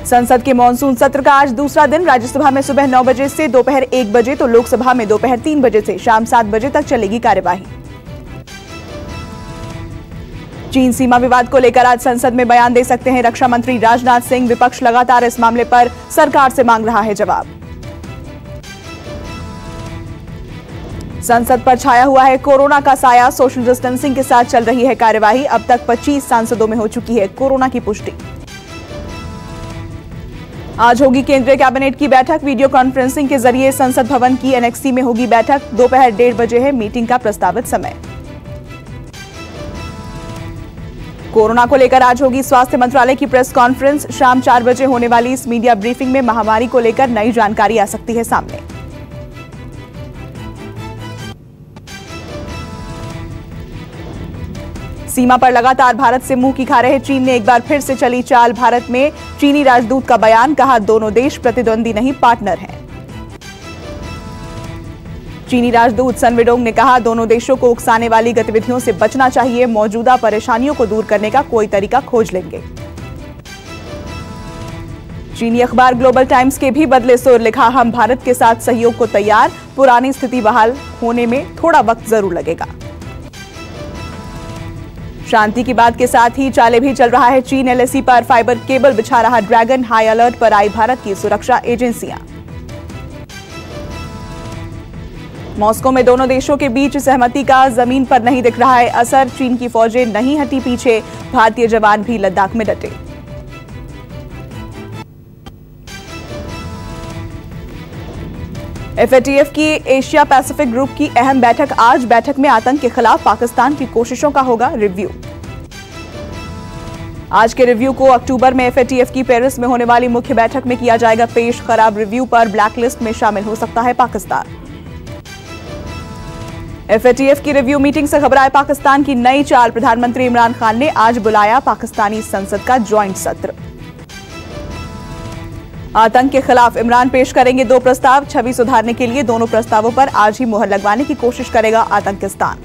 संसद के मॉनसून सत्र का आज दूसरा दिन। राज्यसभा में सुबह 9 बजे से दोपहर 1 बजे तो लोकसभा में दोपहर 3 बजे से शाम 7 बजे तक चलेगी कार्यवाही। चीन सीमा विवाद को लेकर आज संसद में बयान दे सकते हैं रक्षा मंत्री राजनाथ सिंह। विपक्ष लगातार इस मामले पर सरकार से मांग रहा है जवाब। संसद पर छाया हुआ है कोरोना का साया। सोशल डिस्टेंसिंग के साथ चल रही है कार्यवाही। अब तक 25 सांसदों में हो चुकी है कोरोना की पुष्टि। आज होगी केंद्रीय कैबिनेट की बैठक। वीडियो कॉन्फ्रेंसिंग के जरिए संसद भवन की एनेक्सी में होगी बैठक। दोपहर 1:30 बजे है मीटिंग का प्रस्तावित समय। कोरोना को लेकर आज होगी स्वास्थ्य मंत्रालय की प्रेस कॉन्फ्रेंस। शाम 4 बजे होने वाली इस मीडिया ब्रीफिंग में महामारी को लेकर नई जानकारी आ सकती है सामने। सीमा पर लगातार भारत से मुंह की खा रहे चीन ने एक बार फिर से चली चाल। भारत में चीनी राजदूत का बयान, कहा दोनों देश प्रतिद्वंदी नहीं पार्टनर हैं। चीनी राजदूत सन विडोंग ने कहा दोनों देशों को उकसाने वाली गतिविधियों से बचना चाहिए। मौजूदा परेशानियों को दूर करने का कोई तरीका खोज लेंगे। चीनी अखबार ग्लोबल टाइम्स के भी बदले सुर, लिखा हम भारत के साथ सहयोग को तैयार। पुरानी स्थिति बहाल होने में थोड़ा वक्त जरूर लगेगा। शांति की बात के साथ ही चाले भी चल रहा है चीन। एलएसी पर फाइबर केबल बिछा रहा ड्रैगन। हाई अलर्ट पर आई भारत की सुरक्षा एजेंसियां। मॉस्को में दोनों देशों के बीच सहमति का जमीन पर नहीं दिख रहा है असर। चीन की फौजें नहीं हटी पीछे। भारतीय जवान भी लद्दाख में डटे। एफएटीएफ की एशिया पैसिफिक ग्रुप की अहम बैठक आज। बैठक में आतंक के खिलाफ पाकिस्तान की कोशिशों का होगा रिव्यू। आज के रिव्यू को अक्टूबर में एफएटीएफ की पेरिस में होने वाली मुख्य बैठक में किया जाएगा पेश। खराब रिव्यू पर ब्लैकलिस्ट में शामिल हो सकता है पाकिस्तान। एफएटीएफ की रिव्यू मीटिंग से घबराए पाकिस्तान की नई चाल। प्रधानमंत्री इमरान खान ने आज बुलाया पाकिस्तानी संसद का ज्वाइंट सत्र। आतंक के खिलाफ इमरान पेश करेंगे 2 प्रस्ताव। छवि सुधारने के लिए दोनों प्रस्तावों पर आज ही मुहर लगवाने की कोशिश करेगा आतंकिस्तान।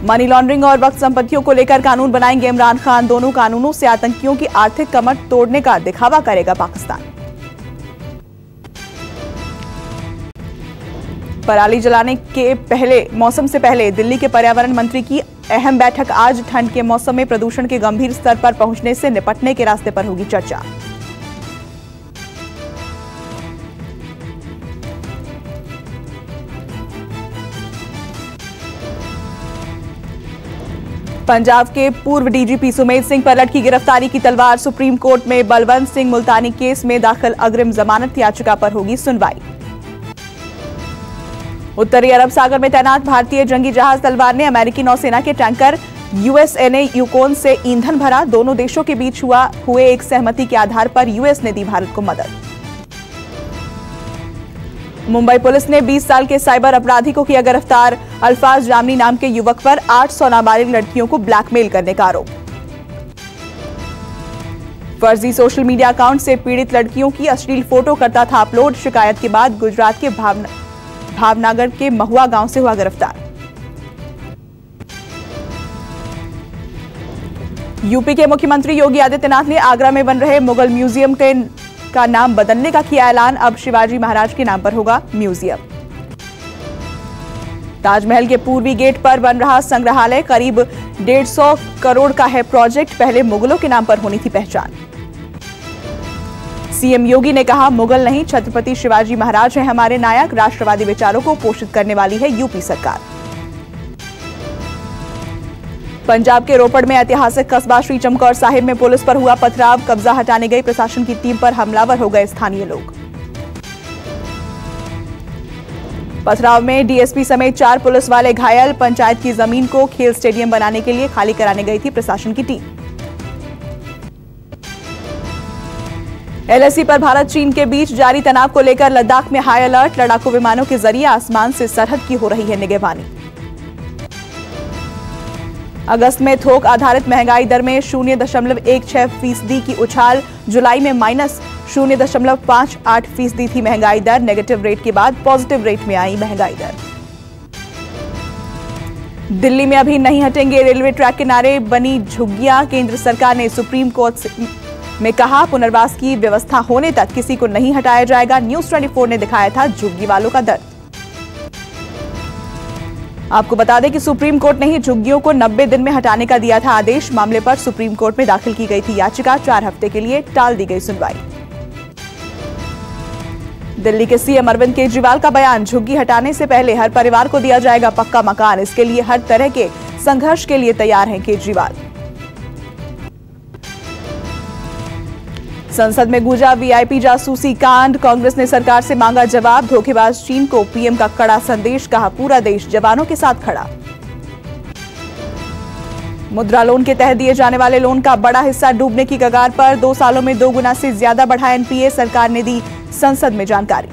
मनी लॉन्ड्रिंग और वक्त संपत्तियों को लेकर कानून बनाएंगे इमरान खान। दोनों कानूनों से आतंकियों की आर्थिक कमर तोड़ने का दिखावा करेगा पाकिस्तान। पराली जलाने के मौसम से पहले दिल्ली के पर्यावरण मंत्री की अहम बैठक आज। ठंड के मौसम में प्रदूषण के गंभीर स्तर पर पहुंचने से निपटने के रास्ते पर होगी चर्चा। पंजाब के पूर्व डीजीपी सुमेध सिंह पर लटकी गिरफ्तारी की तलवार। सुप्रीम कोर्ट में बलवंत सिंह मुल्तानी केस में दाखिल अग्रिम जमानत याचिका पर होगी सुनवाई। उत्तरी अरब सागर में तैनात भारतीय जंगी जहाज तलवार ने अमेरिकी नौसेना के टैंकर यूएसएन यूकोन से ईंधन भरा। दोनों देशों के बीच हुए एक सहमति के आधार पर यूएस ने दी भारत को मदद। मुंबई पुलिस ने 20 साल के साइबर अपराधी को किया गिरफ्तार। अल्फाज जामनी नाम के युवक पर 800 नाबालिग लड़कियों को ब्लैकमेल करने का आरोप। फर्जी सोशल मीडिया अकाउंट से पीड़ित लड़कियों की अश्लील फोटो करता था अपलोड। शिकायत के बाद गुजरात के भावनगर के महुआ गांव से हुआ गिरफ्तार। यूपी के मुख्यमंत्री योगी आदित्यनाथ ने आगरा में बन रहे मुगल म्यूजियम का नाम बदलने का किया ऐलान। अब शिवाजी महाराज के नाम पर होगा म्यूजियम। ताजमहल के पूर्वी गेट पर बन रहा संग्रहालय करीब 150 करोड़ का है प्रोजेक्ट। पहले मुगलों के नाम पर होनी थी पहचान। सीएम योगी ने कहा मुगल नहीं छत्रपति शिवाजी महाराज हैं हमारे नायक। राष्ट्रवादी विचारों को पोषित करने वाली है यूपी सरकार। पंजाब के रोपड़ में ऐतिहासिक कस्बा श्री चमकौर साहिब में पुलिस पर हुआ पथराव। कब्जा हटाने गई प्रशासन की टीम पर हमलावर हो गए स्थानीय लोग। पथराव में डीएसपी समेत 4 पुलिस वाले घायल। पंचायत की जमीन को खेल स्टेडियम बनाने के लिए खाली कराने गई थी प्रशासन की टीम। एलएसी पर भारत चीन के बीच जारी तनाव को लेकर लद्दाख में हाई अलर्ट। लड़ाकू विमानों के जरिए आसमान से सरहद की हो रही है निगरानी। अगस्त में थोक आधारित महंगाई दर में 0.16% की उछाल। जुलाई में -0.58% थी महंगाई दर। नेगेटिव रेट के बाद पॉजिटिव रेट में आई महंगाई दर। दिल्ली में अभी नहीं हटेंगे रेलवे ट्रैक किनारे बनी झुग्गियां। केंद्र सरकार ने सुप्रीम कोर्ट में कहा पुनर्वास की व्यवस्था होने तक किसी को नहीं हटाया जाएगा। न्यूज 24 ने दिखाया था झुग्गी वालों का दर्द। आपको बता दें कि सुप्रीम कोर्ट ने ही झुग्गियों को 90 दिन में हटाने का दिया था आदेश। मामले पर सुप्रीम कोर्ट में दाखिल की गई थी याचिका। 4 हफ्ते के लिए टाल दी गई सुनवाई। दिल्ली के सीएम अरविंद केजरीवाल का बयान, झुग्गी हटाने से पहले हर परिवार को दिया जाएगा पक्का मकान। इसके लिए हर तरह के संघर्ष के लिए तैयार हैं केजरीवाल। संसद में गूंजा वीआईपी जासूसी कांड। कांग्रेस ने सरकार से मांगा जवाब। धोखेबाज चीन को पीएम का कड़ा संदेश, कहा पूरा देश जवानों के साथ खड़ा। मुद्रा लोन के तहत दिए जाने वाले लोन का बड़ा हिस्सा डूबने की कगार पर। 2 सालों में 2 गुना से ज्यादा बढ़ा एनपीए। सरकार ने दी संसद में जानकारी।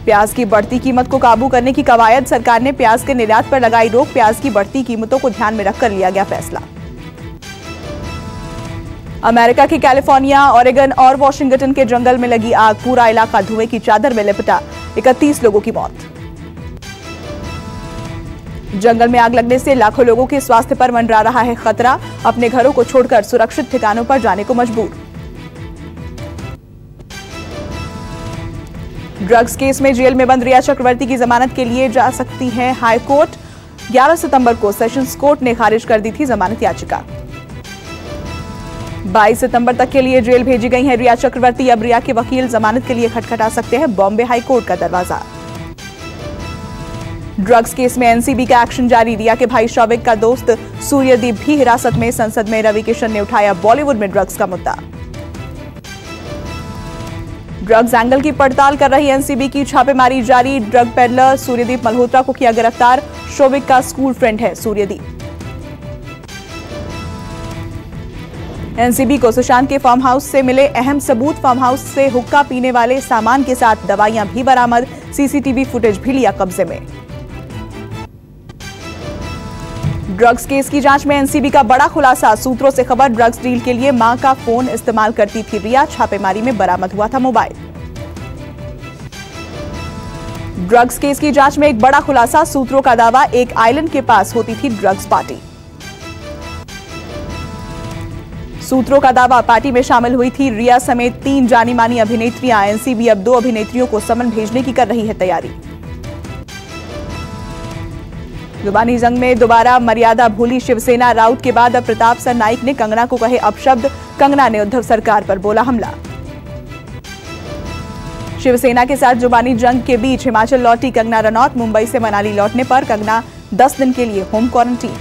प्याज की बढ़ती कीमत को काबू करने की कवायद। सरकार ने प्याज के निर्यात पर लगाई रोक। प्याज की बढ़ती कीमतों को ध्यान में रखकर लिया गया फैसला। अमेरिका के कैलिफोर्निया, ओरेगन और वॉशिंगटन के जंगल में लगी आग। पूरा इलाका धुएं की चादर में लिपटा। 31 लोगों की मौत। जंगल में आग लगने से लाखों लोगों के स्वास्थ्य पर मंडरा रहा है खतरा। अपने घरों को छोड़कर सुरक्षित ठिकानों पर जाने को मजबूर। ड्रग्स केस में जेल में बंद रिया चक्रवर्ती की जमानत के लिए जा सकती है हाई कोर्ट। 11 सितंबर को सेशंस कोर्ट ने खारिज कर दी थी जमानत याचिका। 22 सितंबर तक के लिए जेल भेजी गई हैं रिया चक्रवर्ती। अब रिया के वकील जमानत के लिए खटखटा सकते हैं बॉम्बे हाई कोर्ट का दरवाजा। ड्रग्स केस में एनसीबी का एक्शन जारी। रिया के भाई शौविक का दोस्त सूर्यदीप भी हिरासत में। संसद में रवि किशन ने उठाया बॉलीवुड में ड्रग्स का मुद्दा। ड्रग्स एंगल की पड़ताल कर रही एनसीबी की छापेमारी जारी। ड्रग पेडलर सूर्यदीप मल्होत्रा को किया गिरफ्तार। शौविक का स्कूल फ्रेंड है सूर्यदीप। एनसीबी को सुशांत के फार्म हाउस से मिले अहम सबूत। फार्म हाउस से हुक्का पीने वाले सामान के साथ दवाइयां भी बरामद। सीसीटीवी फुटेज भी लिया कब्जे में। ड्रग्स केस की जांच में एनसीबी का बड़ा खुलासा। सूत्रों से खबर, ड्रग्स डील के लिए मां का फोन इस्तेमाल करती थी रिया। छापेमारी में बरामद हुआ था मोबाइल। ड्रग्स केस की जांच में एक बड़ा खुलासा। सूत्रों का दावा, एक आइलैंड के पास होती थी ड्रग्स पार्टी। सूत्रों का दावा, पार्टी में शामिल हुई थी रिया समेत 3 जानी मानी अभिनेत्रियां। एनसीबी अब 2 अभिनेत्रियों को समन भेजने की कर रही है तैयारी। जुबानी जंग में दोबारा मर्यादा भूली शिवसेना। राउत के बाद अब प्रताप सरनाइक ने कंगना को कहे अपशब्द। कंगना ने उद्धव सरकार पर बोला हमला। शिवसेना के साथ जुबानी जंग के बीच हिमाचल लौटी कंगना रनौत। मुंबई से मनाली लौटने पर कंगना 10 दिन के लिए होम क्वारंटीन।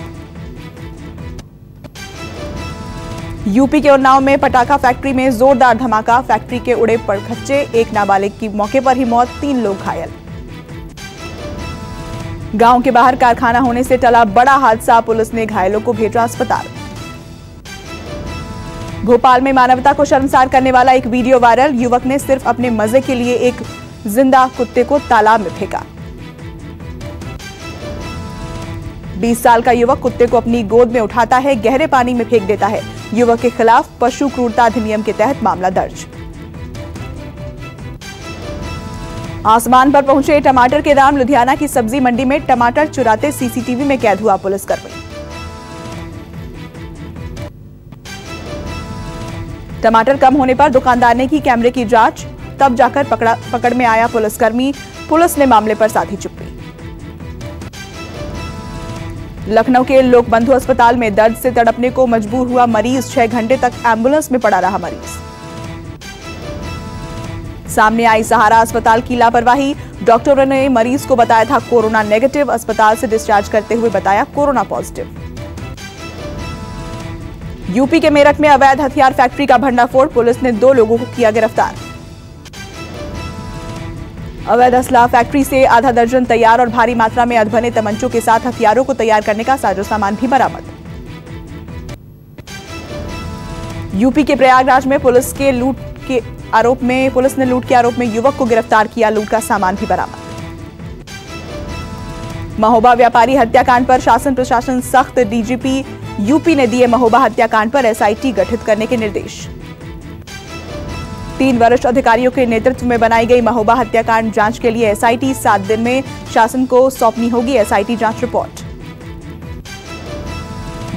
यूपी के उन्नाव में पटाखा फैक्ट्री में जोरदार धमाका। फैक्ट्री के उड़े पड़खच्चे। एक नाबालिग की मौके पर ही मौत, 3 लोग घायल। गांव के बाहर कारखाना होने से टला बड़ा हादसा। पुलिस ने घायलों को भेजा अस्पताल। भोपाल में मानवता को शर्मसार करने वाला एक वीडियो वायरल। युवक ने सिर्फ अपने मजे के लिए एक जिंदा कुत्ते को तालाब में फेंका। 20 साल का युवक कुत्ते को अपनी गोद में उठाता है, गहरे पानी में फेंक देता है। युवक के खिलाफ पशु क्रूरता अधिनियम के तहत मामला दर्ज। आसमान पर पहुंचे टमाटर के दाम। लुधियाना की सब्जी मंडी में टमाटर चुराते सीसीटीवी में कैद हुआ पुलिसकर्मी। टमाटर कम होने पर दुकानदार ने की कैमरे की जांच। तब जाकर पकड़ में आया पुलिसकर्मी। पुलिस ने मामले पर साधी चुप्पी। लखनऊ के लोकबंधु अस्पताल में दर्द से तड़पने को मजबूर हुआ मरीज। 6 घंटे तक एम्बुलेंस में पड़ा रहा मरीज। सामने आई सहारा अस्पताल की लापरवाही। डॉक्टरों ने मरीज को बताया था कोरोना नेगेटिव। अस्पताल से डिस्चार्ज करते हुए बताया कोरोना पॉजिटिव। यूपी के मेरठ में अवैध हथियार फैक्ट्री का भंडाफोड़। पुलिस ने 2 लोगों को किया गिरफ्तार। अवैध असलाह फैक्ट्री से आधा दर्जन तैयार और भारी मात्रा में अधबने तमंचों के साथ हथियारों को तैयार करने का साजो सामान भी बरामद। यूपी के प्रयागराज में पुलिस ने लूट के आरोप में युवक को गिरफ्तार किया। लूट का सामान भी बरामद। महोबा व्यापारी हत्याकांड पर शासन प्रशासन सख्त। डीजीपी यूपी ने दिए महोबा हत्याकांड पर एसआईटी गठित करने के निर्देश। 3 वरिष्ठ अधिकारियों के नेतृत्व में बनाई गई महोबा हत्याकांड जांच के लिए एसआईटी 7 दिन में शासन को सौंपनी होगी एसआईटी जांच रिपोर्ट।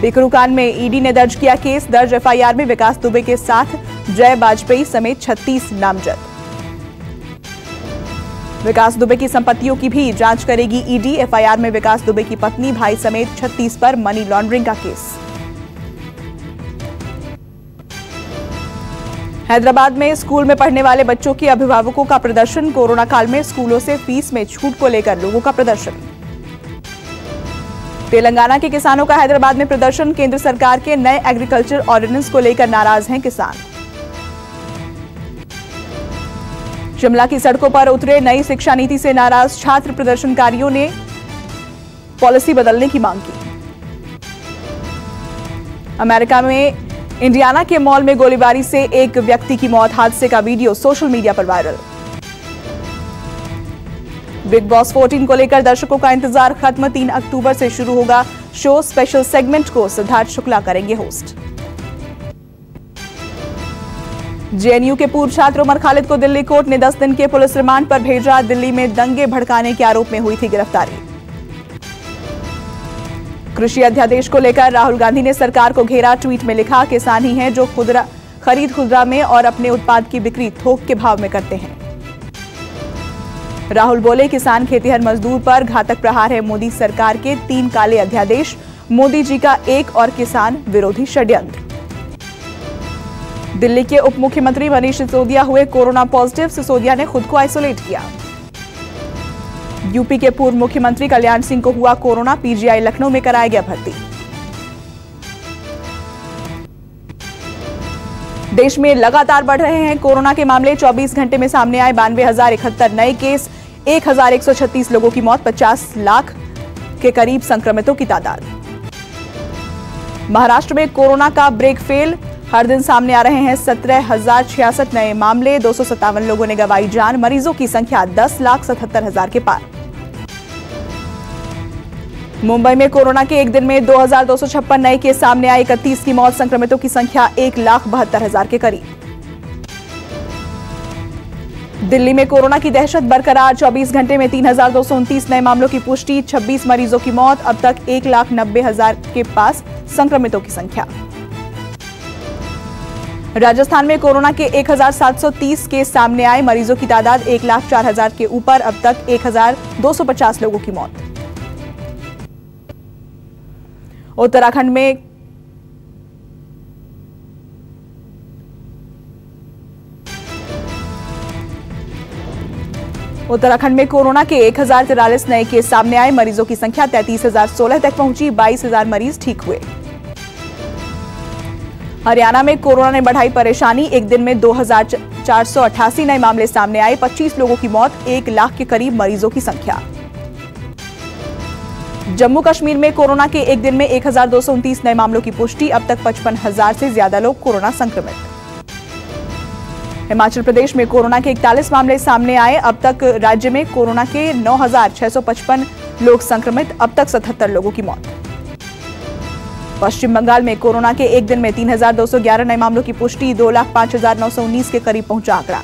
बिकरूकांड में ईडी ने दर्ज किया केस। दर्ज एफआईआर में विकास दुबे के साथ जय वाजपेयी समेत 36 नामजद। विकास दुबे की संपत्तियों की भी जांच करेगी ईडी। एफआईआर में विकास दुबे की पत्नी, भाई समेत 36 पर मनी लॉन्ड्रिंग का केस। हैदराबाद में स्कूल में पढ़ने वाले बच्चों के अभिभावकों का प्रदर्शन। कोरोना काल में स्कूलों से फीस में छूट को लेकर लोगों का प्रदर्शन। तेलंगाना के किसानों का हैदराबाद में प्रदर्शन। केंद्र सरकार के नए एग्रीकल्चर ऑर्डिनेंस को लेकर नाराज हैं किसान। शिमला की सड़कों पर उतरे नई शिक्षा नीति से नाराज छात्र। प्रदर्शनकारियों ने पॉलिसी बदलने की मांग की। अमेरिका में इंडियाना के मॉल में गोलीबारी से एक व्यक्ति की मौत। हादसे का वीडियो सोशल मीडिया पर वायरल। बिग बॉस 14 को लेकर दर्शकों का इंतजार खत्म। 3 अक्टूबर से शुरू होगा शो। स्पेशल सेगमेंट को सिद्धार्थ शुक्ला करेंगे होस्ट। जेएनयू के पूर्व छात्र उमर खालिद को दिल्ली कोर्ट ने 10 दिन के पुलिस रिमांड पर भेजा। दिल्ली में दंगे भड़काने के आरोप में हुई थी गिरफ्तारी। कृषि अध्यादेश को लेकर राहुल गांधी ने सरकार को घेरा। ट्वीट में लिखा, किसान ही हैं जो खरीद खुदरा में और अपने उत्पाद की बिक्री थोक के भाव में करते हैं। राहुल बोले, किसान खेतीहर मजदूर पर घातक प्रहार है मोदी सरकार के 3 काले अध्यादेश। मोदी जी का एक और किसान विरोधी षड्यंत्र। दिल्ली के उप मुख्यमंत्री मनीष सिसोदिया हुए कोरोना पॉजिटिव। सिसोदिया ने खुद को आइसोलेट किया। यूपी के पूर्व मुख्यमंत्री कल्याण सिंह को हुआ कोरोना। पीजीआई लखनऊ में कराया गया भर्ती। देश में लगातार बढ़ रहे हैं कोरोना के मामले। 24 घंटे में सामने आए 92,071 नए केस। 1,136 लोगों की मौत। 50 लाख के करीब संक्रमितों की तादाद। महाराष्ट्र में कोरोना का ब्रेक फेल। हर दिन सामने आ रहे हैं 17,066 नए मामले। 257 लोगों ने गंवाई जान। मरीजों की संख्या 10,77,000 के पार। मुंबई में कोरोना के एक दिन में 2,256 नए केस सामने आए। 31 की मौत। संक्रमितों की संख्या 1,72,000 के करीब। दिल्ली में कोरोना की दहशत बरकरार। 24 घंटे में 3,229 नए मामलों की पुष्टि। 26 मरीजों की मौत। अब तक 1,90,000 के पास संक्रमितों की संख्या। राजस्थान में कोरोना के 1,730 केस सामने आए। मरीजों की तादाद 1,04,000 के ऊपर। अब तक 1,250 लोगों की मौत। उत्तराखंड में कोरोना के 1,043 नए केस सामने आए। मरीजों की संख्या 33,016 तक पहुंची। 22,000 मरीज ठीक हुए। हरियाणा में कोरोना ने बढ़ाई परेशानी। एक दिन में 2,488 नए मामले सामने आए। 25 लोगों की मौत। 1 लाख के करीब मरीजों की संख्या। जम्मू कश्मीर में कोरोना के एक दिन में 1,229 नए मामलों की पुष्टि। अब तक 55,000 से ज्यादा लोग कोरोना संक्रमित। हिमाचल प्रदेश में कोरोना के 41 मामले सामने आए। अब तक राज्य में कोरोना के 9,655 लोग संक्रमित। अब तक 77 लोगों की मौत। पश्चिम बंगाल में कोरोना के एक दिन में 3,211 नए मामलों की पुष्टि। 2,05,919 के करीब पहुंचा आंकड़ा।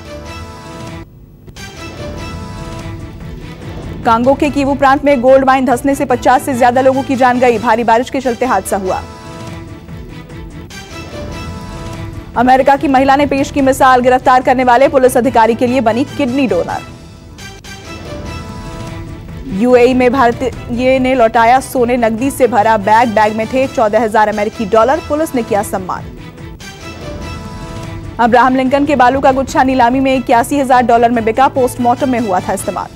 कांगो के कीवू प्रांत में गोल्ड माइन धंसने से 50 से ज्यादा लोगों की जान गई। भारी बारिश के चलते हादसा हुआ। अमेरिका की महिला ने पेश की मिसाल। गिरफ्तार करने वाले पुलिस अधिकारी के लिए बनी किडनी डोनर। यूएई में भारतीय ने लौटाया सोने नकदी से भरा बैग। बैग में थे 14,000 अमेरिकी डॉलर। पुलिस ने किया सम्मान। अब्राहम लिंकन के बालू का गुच्छा नीलामी में 81,000 डॉलर में बिका। पोस्टमार्टम में हुआ था इस्तेमाल।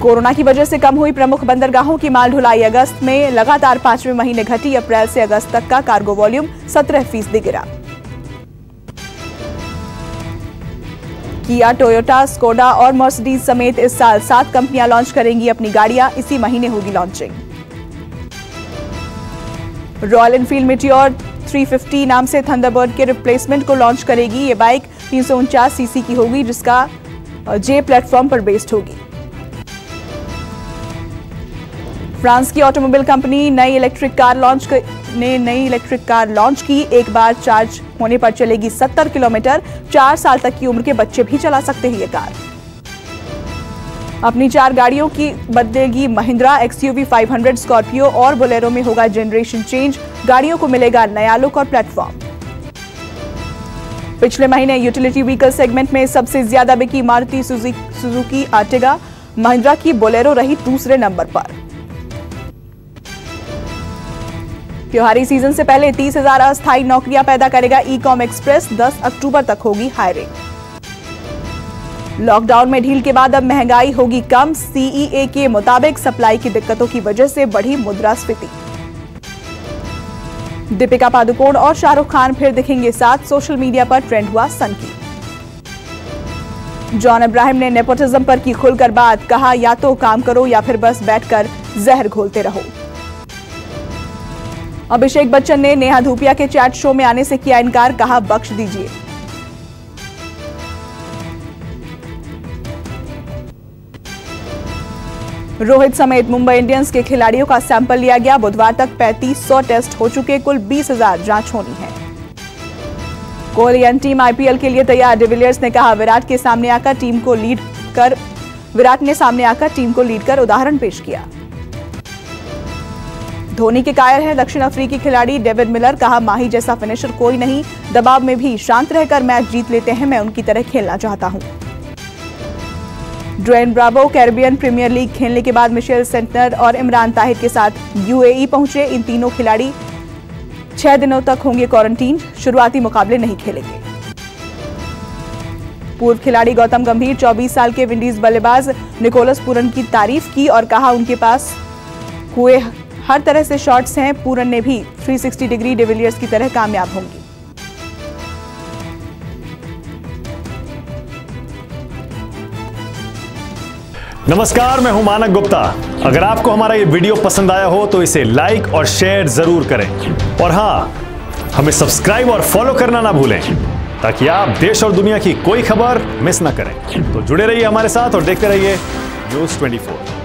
कोरोना की वजह से कम हुई प्रमुख बंदरगाहों की माल ढुलाई। अगस्त में लगातार 5वें महीने घटी। अप्रैल से अगस्त तक का कार्गो वॉल्यूम 17% गिरा। किया, टोयोटा, स्कोडा और मर्सिडीज समेत इस साल 7 कंपनियां लॉन्च करेंगी अपनी गाड़ियां। इसी महीने होगी लॉन्चिंग। रॉयल एनफील्ड मीटियोर 350 नाम से थंडरबर्ड के रिप्लेसमेंट को लॉन्च करेगी। ये बाइक 349 सीसी की होगी, जिसका जे प्लेटफॉर्म पर बेस्ड होगी। फ्रांस की ऑटोमोबाइल कंपनी नई इलेक्ट्रिक कार लॉन्च की। एक बार चार्ज होने पर चलेगी 70 किलोमीटर। 4 साल तक की उम्र के बच्चे भी चला सकते हैं ये कार। अपनी 4 गाड़ियों की बदलेगी महिंद्रा। XUV 500, स्कॉर्पियो और बोलेरो में होगा जनरेशन चेंज। गाड़ियों को मिलेगा नया लुक और प्लेटफॉर्म। पिछले महीने यूटिलिटी व्हीकल सेगमेंट में सबसे ज्यादा बिकी मारुति सुजुकी आर्टिगा। महिंद्रा की बोलेरो रही दूसरे नंबर पर। त्योहारी सीजन से पहले 30,000 अस्थायी नौकरियां पैदा करेगा ई-कॉम एक्सप्रेस। 10 अक्टूबर तक होगी हायरिंग। लॉकडाउन में ढील के बाद अब महंगाई होगी कम। CEA के मुताबिक सप्लाई की दिक्कतों की वजह से बढ़ी मुद्रास्फीति। दीपिका पादुकोण और शाहरुख खान फिर दिखेंगे साथ। सोशल मीडिया पर ट्रेंड हुआ सनकी। जॉन अब्राहम ने नेपोटिज्म पर की खुलकर बात। कहा या तो काम करो या फिर बस बैठकर जहर घोलते रहो। अभिषेक बच्चन ने नेहा धूपिया के चैट शो में आने से किया इनकार। कहा बख्श दीजिए। रोहित समेत मुंबई इंडियंस के खिलाड़ियों का सैंपल लिया गया। बुधवार तक 3500 टेस्ट हो चुके। कुल 20,000 जांच होनी है। कोहली टीम IPL के लिए तैयार। डिविलियर्स ने कहा विराट ने सामने आकर टीम को लीड कर उदाहरण पेश किया। धोनी के कायर है दक्षिण अफ्रीकी खिलाड़ी डेविड मिलर। कहा माही जैसा फिनिशर कोई नहीं। दबाव में भी शांत रहकर मैच जीत लेते हैं। मैं उनकी तरह खेलना चाहता हूं। Dwayne Bravo Caribbean Premier League खेलने के बाद मिशेल सेंटनर और इमरान ताहिर के साथ UAE पहुंचे। इन तीनों खिलाड़ी 6 दिनों तक होंगे क्वारंटीन। शुरुआती मुकाबले नहीं खेलेंगे। पूर्व खिलाड़ी गौतम गंभीर 24 साल के विंडीज बल्लेबाज निकोलस पूरन की तारीफ की और कहा उनके पास हुए हर तरह से शॉट्स हैं। पूरन ने भी 360 डिग्री डिविलियर्स की तरह कामयाब होंगी। नमस्कार, मैं हूं मानक गुप्ता। अगर आपको हमारा ये वीडियो पसंद आया हो तो इसे लाइक और शेयर जरूर करें। और हां, हमें सब्सक्राइब और फॉलो करना ना भूलें ताकि आप देश और दुनिया की कोई खबर मिस ना करें। तो जुड़े रहिए हमारे साथ और देखते रहिए News 24।